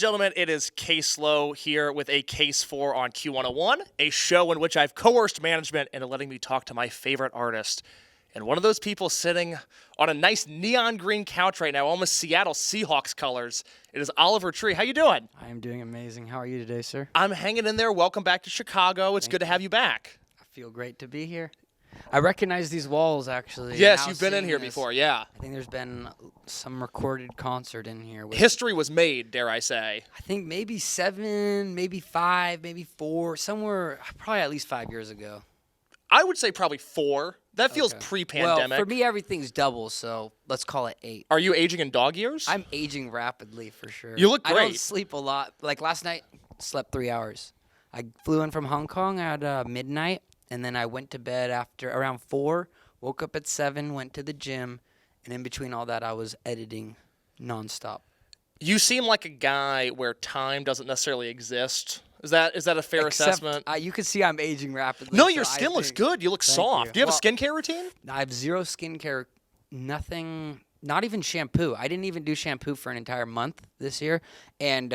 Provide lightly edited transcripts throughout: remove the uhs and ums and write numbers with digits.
gentlemen, it is Case Low here with a Case 4 on Q101, a show in which I've coerced management into letting me talk to my favorite artist. And one of those people sitting on a nice neon green couch right now, almost Seattle Seahawks colors, it is Oliver Tree. How you doing? I am doing amazing. How are you today, sir? I'm hanging in there. Welcome back to Chicago. It's good to have you back. I feel great to be here. I recognize these walls, actually. Yes, now you've been in here before, yeah. I think there's been some recorded concert in here. History was made, dare I say. I think maybe 7, maybe 5, maybe 4, somewhere, probably at least 5 years ago. I would say probably 4. That feels Okay. pre-pandemic. Well, for me, everything's double, so let's call it 8. Are you aging in dog years? I'm aging rapidly, for sure. You look I don't great. sleep a lot. Like last night, slept 3 hours. I flew in from Hong Kong at midnight, and then I went to bed after around 4, woke up at 7, went to the gym, and in between all that, I was editing nonstop. You seem like a guy where time doesn't necessarily exist. Is that a fair assessment? You can see I'm aging rapidly. No, so your I skin looks think- good. You look Thank soft. you. Do you have Well, a skincare routine? I have zero skincare, nothing, not even shampoo. I didn't even do shampoo for an entire month this year, and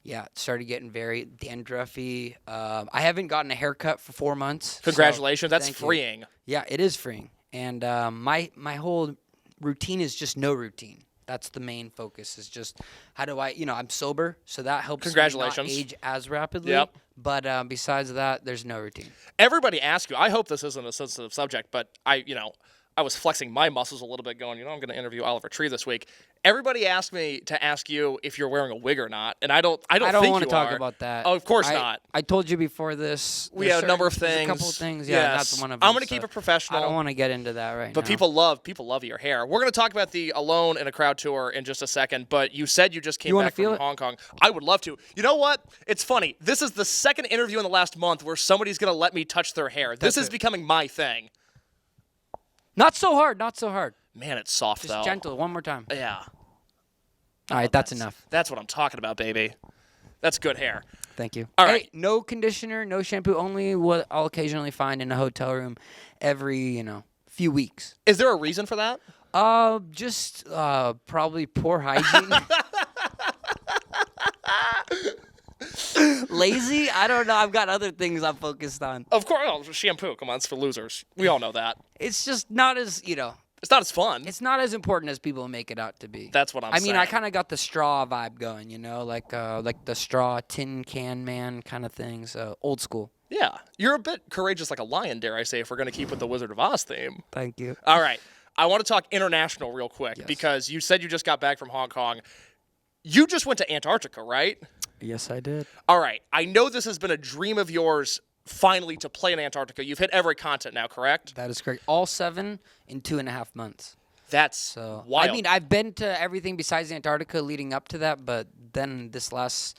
yeah, it started getting very dandruffy. I haven't gotten a haircut for 4 months. Congratulations. so That's thank you. freeing. Yeah, it is freeing, and my whole routine is just no routine. That's the main focus. Is just how do I, I'm sober, so that helps Congratulations. me not age as rapidly. Yep. But besides that, there's no routine. Everybody asks you. I hope this isn't a sensitive subject, but I was flexing my muscles a little bit going, I'm going to interview Oliver Tree this week. Everybody asked me to ask you if you're wearing a wig or not, and I don't think want you to talk are. about that. Oh, of course not. I told you before this. We there's had a number of there's things. A couple of things. Yeah, Yes. that's one of them. I'm going to keep it professional. I don't want to get into that right now. But people love your hair. We're going to talk about the Alone in a Crowd tour in just a second, but you said you just came back from Hong Kong. I would love to. You know what? It's funny. This is the second interview in the last month where somebody's going to let me touch their hair. This is becoming my thing. Not so hard. Not so hard. Man, it's soft, Just though. gentle. One more time. Yeah. All right, that's enough. That's what I'm talking about, baby. That's good hair. Thank you. All right. Hey, no conditioner, no shampoo. Only what I'll occasionally find in a hotel room every, few weeks. Is there a reason for that? Just probably poor hygiene. Lazy? I don't know. I've got other things I'm focused on. Of course. Oh, shampoo. Come on, it's for losers. We all know that. It's just not as, It's not as fun. it's not as important as people make it out to be. That's what I'm saying. I mean, I kind of got the straw vibe going, like the straw tin can man kind of thing. So old school. Yeah. You're a bit courageous like a lion, dare I say, if we're going to keep with the Wizard of Oz theme. Thank you. All right. I want to talk international real quick Yes. because you said you just got back from Hong Kong. You just went to Antarctica, right? Yes, I did. All right. I know this has been a dream of yours finally to play in Antarctica. You've hit every continent now, correct? That is correct. All 7 in 2.5 months. That's So wild. I mean, I've been to everything besides Antarctica leading up to that, but then this last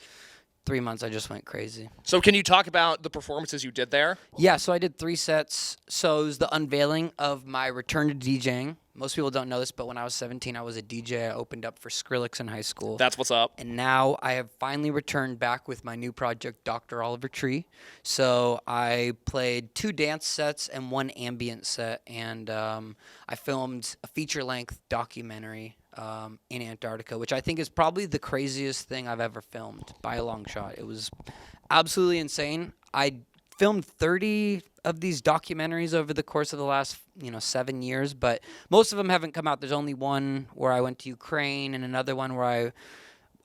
3 months, I just went crazy. So can you talk about the performances you did there? Yeah, so I did 3 sets. So it was the unveiling of my return to DJing. Most people don't know this, but when I was 17, I was a DJ. I opened up for Skrillex in high school. That's what's up. And now I have finally returned back with my new project, Dr. Oliver Tree. So I played 2 dance sets and 1 ambient set, and I filmed a feature-length documentary in Antarctica, which I think is probably the craziest thing I've ever filmed by a long shot. It was absolutely insane. I filmed 30 of these documentaries over the course of the last 7 years, but most of them haven't come out. There's only one where I went to Ukraine and another one where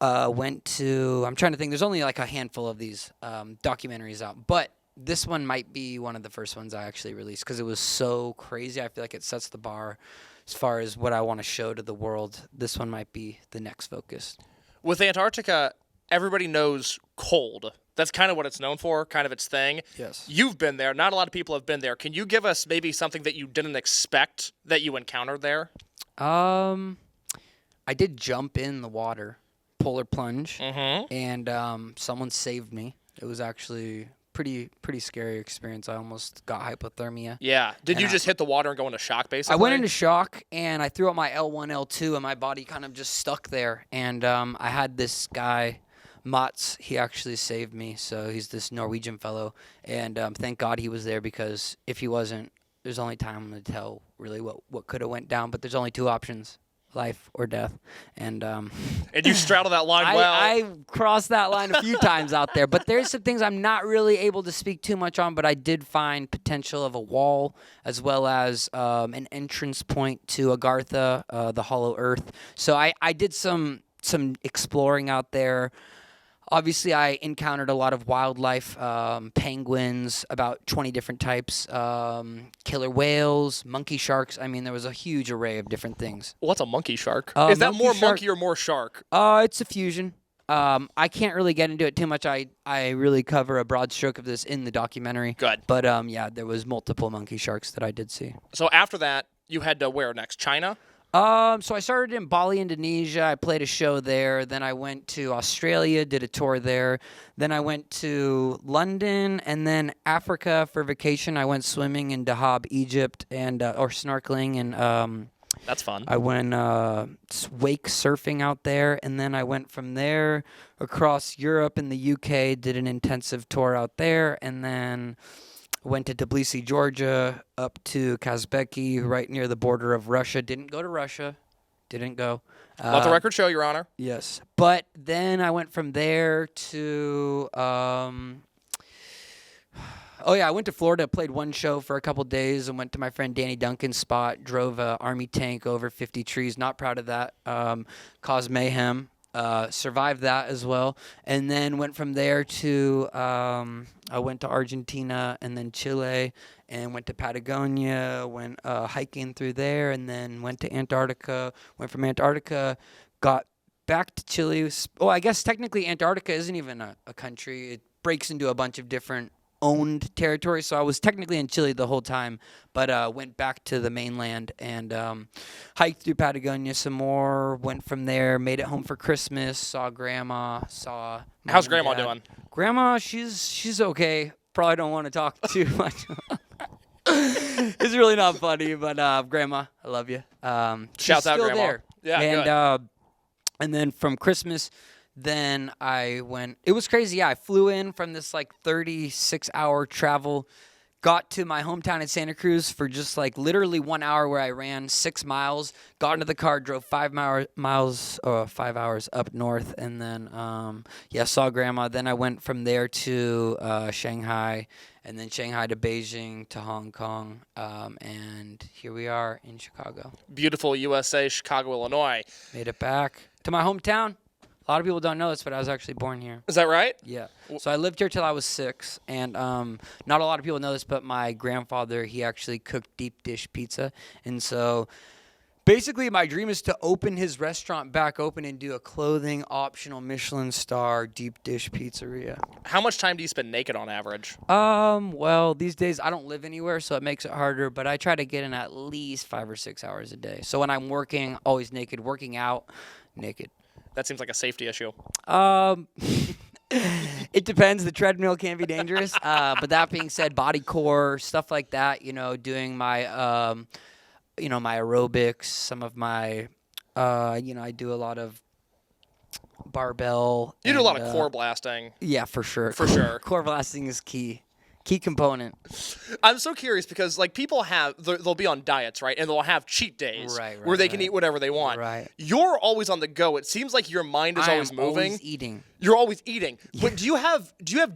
I went to, I'm trying to think, there's only like a handful of these documentaries out, but this one might be one of the first ones I actually released because it was so crazy. I feel like it sets the bar as far as what I want to show to the world. This one might be the next focus. With Antarctica, everybody knows cold. That's kind of what it's known for, kind of its thing. Yes. You've been there. Not a lot of people have been there. Can you give us maybe something that you didn't expect that you encountered there? I did jump in the water, polar plunge, Mm-hmm. and someone saved me. It was actually pretty scary experience. I almost got hypothermia. Yeah. Did And you just hit the water and go into shock, basically? I went into shock, and I threw out my L1, L2, and my body kind of just stuck there. And I had this guy, Mats, he actually saved me. So he's this Norwegian fellow, and thank God he was there, because if he wasn't, there's only time to tell really what could have went down. But there's only 2 options. life or death. And And you straddle that line well. I crossed that line a few times out there, but there's some things I'm not really able to speak too much on, but I did find potential of a wall as well as an entrance point to Agartha, the Hollow Earth. So I did some exploring out there. Obviously, I encountered a lot of wildlife, penguins, about 20 different types, killer whales, monkey sharks. I mean, there was a huge array of different things. What's a monkey shark? Is that more monkey or more shark? It's a fusion. I can't really get into it too much. I really cover a broad stroke of this in the documentary. Good. But yeah, there was multiple monkey sharks that I did see. So after that, you head to where next? China? So I started in Bali, Indonesia. I played a show there. Then I went to Australia, did a tour there. Then I went to London, and then Africa for vacation. I went swimming in Dahab, Egypt, and or snorkeling, and That's fun. I went wake surfing out there, and then I went from there across Europe and the UK, did an intensive tour out there, and then went to Tbilisi, Georgia, up to Kazbeki, right near the border of Russia. Didn't go to Russia. Didn't go. Let the record show, Your Honor. Yes. But then I went from there to... I went to Florida, played one show for a couple days, and went to my friend Danny Duncan's spot, drove a Army tank over 50 trees. Not proud of that. Caused mayhem. Survived that as well, and then went from there to I went to Argentina and then Chile, and went to Patagonia, went hiking through there, and then went to Antarctica. Went from Antarctica, got back to Chile. Oh, I guess technically Antarctica isn't even a country. It breaks into a bunch of different owned territory, so I was technically in Chile the whole time, but went back to the mainland and hiked through Patagonia some more, went from there, made it home for Christmas, saw Grandma, saw Mom How's and Grandma Dad. doing? Grandma, she's okay. Probably don't want to talk too much. It's really not funny, but Grandma, I love you. She's Shouts out, still Grandma. there. Yeah, and good. And then from Christmas, then I went. It was crazy. Yeah, I flew in from this like 36-hour travel, got to my hometown in Santa Cruz for just like literally 1 hour, where I ran 6 miles, got into the car, drove 5 hours up north, and then saw Grandma. Then I went from there to Shanghai, and then Shanghai to Beijing to Hong Kong, and here we are in Chicago. Beautiful USA, Chicago, Illinois. Made it back to my hometown. A lot of people don't know this, but I was actually born here. Is that right? Yeah. So I lived here till I was 6, and not a lot of people know this, but my grandfather, he actually cooked deep dish pizza, and so basically my dream is to open his restaurant back open and do a clothing optional Michelin star deep dish pizzeria. How much time do you spend naked on average? Well, these days I don't live anywhere, so it makes it harder, but I try to get in at least 5 or 6 hours a day. So when I'm working, always naked, working out, naked. That seems like a safety issue. It depends. The treadmill can be dangerous. But that being said, body core, stuff like that, doing my, my aerobics, some of my, I do a lot of barbell. You do a lot of core blasting. Yeah, for sure. For sure. Core blasting is key. Key component. I'm so curious because like people they'll be on diets, right? And they'll have cheat days where they can eat whatever they want. Right. You're always on the go. It seems like your mind is always moving. Always eating. You're always eating. But do you have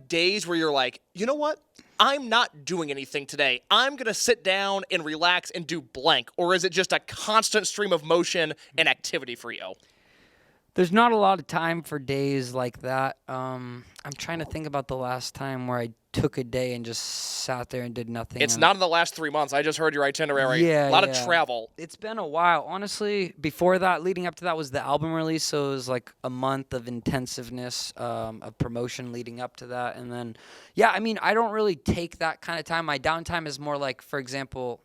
days where you're like, you know what? I'm not doing anything today. I'm going to sit down and relax and do blank. Or is it just a constant stream of motion and activity for you? There's not a lot of time for days like that. I'm trying to think about the last time where I took a day and just sat there and did nothing. It's not in the last 3 months. I just heard your itinerary. Yeah, a lot of travel. It's been a while. Honestly, before that, leading up to that was the album release, so it was like a month of intensiveness of promotion leading up to that. And then, I don't really take that kind of time. My downtime is more like, for example,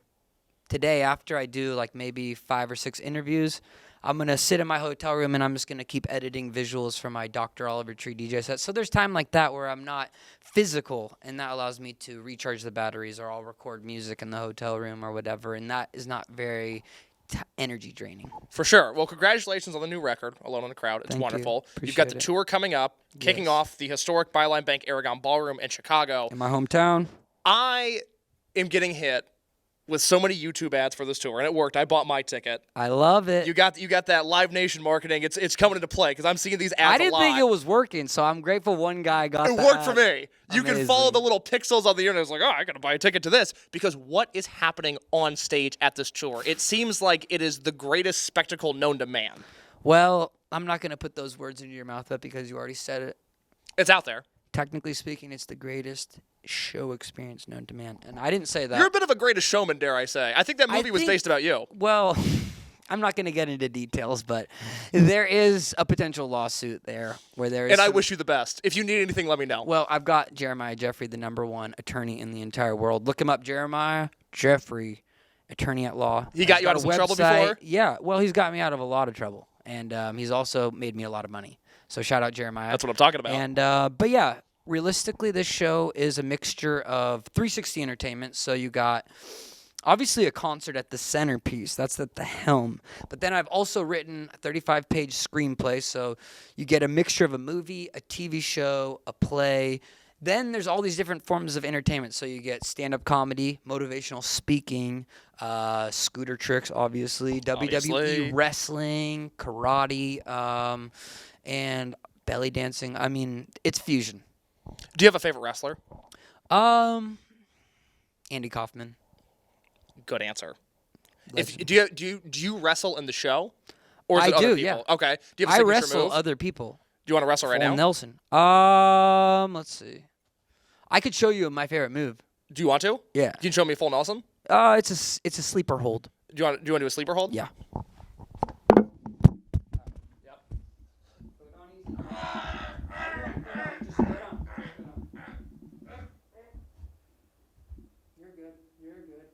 today after I do like maybe 5 or 6 interviews, I'm going to sit in my hotel room and I'm just going to keep editing visuals for my Dr. Oliver Tree DJ set. So there's time like that where I'm not physical, and that allows me to recharge the batteries, or I'll record music in the hotel room or whatever, and that is not very energy draining. For sure. Well, congratulations on the new record, Alone in the Crowd. It's Thank wonderful. you. You've got the Appreciate it. tour coming up, kicking off the historic Byline Bank Aragon Ballroom in Chicago. In my hometown. I am getting hit with so many YouTube ads for this tour, and it worked. I bought my ticket. I love it. You got that Live Nation marketing. It's coming into play because I'm seeing these ads I didn't a lot. think it was working, so I'm grateful one guy got It the worked ad. for me. You can Amazing. follow the little pixels on the internet. It's like, oh, I got to buy a ticket to this because what is happening on stage at this tour? It seems like it is the greatest spectacle known to man. Well, I'm not going to put those words into your mouth, but because you already said it, It's out there. technically speaking, it's the greatest show experience known to man. And I didn't say that. You're a bit of a greatest showman, dare I say. I think that movie was think- based about you. Well, I'm not going to get into details, but there is a potential lawsuit there where there is. And I some- wish you the best. If you need anything, let me know. Well, I've got Jeremiah Jeffrey, the #1 attorney in the entire world. Look him up, Jeremiah Jeffrey, attorney at law. He got He's you out got of a some trouble website. before? Yeah, well, he's got me out of a lot of trouble, and he's also made me a lot of money. So shout out Jeremiah. That's what I'm talking about. And but yeah, realistically, this show is a mixture of 360 entertainment. So you got obviously a concert at the centerpiece. That's at the helm. But then I've also written a 35-page screenplay. So you get a mixture of a movie, a TV show, a play. Then there's all these different forms of entertainment. So you get stand-up comedy, motivational speaking, scooter tricks, obviously, WWE, wrestling, karate, and belly dancing. I mean, it's fusion. Do you have a favorite wrestler? Andy Kaufman. Good answer. Legend. Do you wrestle in the show? Or is I it other do, people? yeah. Okay. Do you have a I signature wrestle move? other people. Do you want to wrestle right Full now? Nelson. Let's see. I could show you my favorite move. Do you want to? Yeah. Can you show me full Nelson? It's a sleeper hold. Do you want to do a sleeper hold? Yeah. You're good. You're good.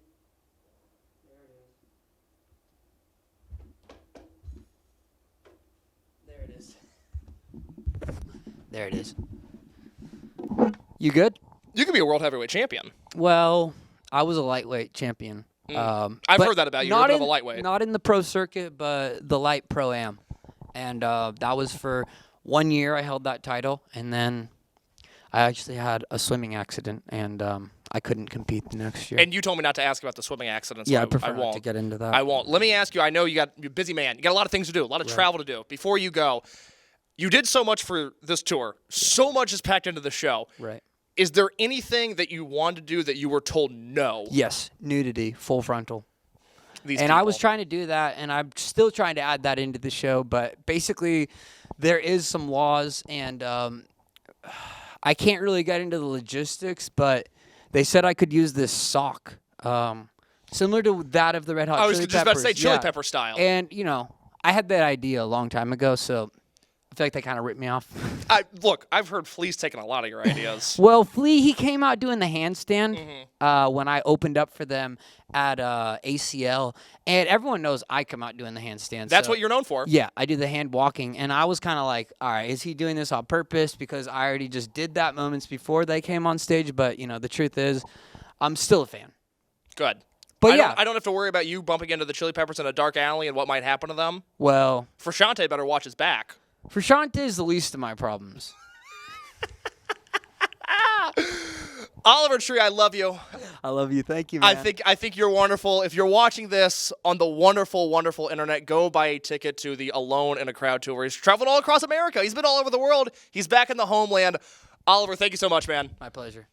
There it is. There it is. You good? You could be a world heavyweight champion. Well, I was a lightweight champion. I've but heard that about you. You're a not bit of a in- lightweight. Not in the pro circuit, but the light pro-am. And that was for 1 year I held that title. And then I actually had a swimming accident, and I couldn't compete the next year. And you told me not to ask about the swimming accident, so yeah, I I prefer not won't. to get into that. I won't. Let me ask you, I know you're a busy man. You got a lot of things to do, a lot of travel to do. Before you go, you did so much for this tour. So much is packed into the show. Right. Is there anything that you wanted to do that you were told no? Yes, nudity, full frontal. These And I was people? trying to do that, and I'm still trying to add that into the show. But basically, there is some laws, and I can't really get into the logistics, but they said I could use this sock, similar to that of the Red Hot I was Chili just about to Peppers. say chili Yeah. pepper style. And, I had that idea a long time ago, so I feel like they kind of ripped me off. Look, I've heard Flea's taken a lot of your ideas. Well, Flea, he came out doing the handstand Mm-hmm. when I opened up for them at ACL, and everyone knows I come out doing the handstand. That's so- what you're known for. Yeah, I do the hand walking, and I was kind of like, all right, is he doing this on purpose? Because I already just did that moments before they came on stage, but, the truth is, I'm still a fan. Good. But I don't have to worry about you bumping into the Chili Peppers in a dark alley and what might happen to them. Well, Frashante better watch his back. Frashante is the least of my problems. Oliver Tree, I love you. I love you. Thank you, man. I think you're wonderful. If you're watching this on the wonderful, wonderful internet, go buy a ticket to the Alone in a Crowd tour. He's traveled all across America. He's been all over the world. He's back in the homeland. Oliver, thank you so much, man. My pleasure.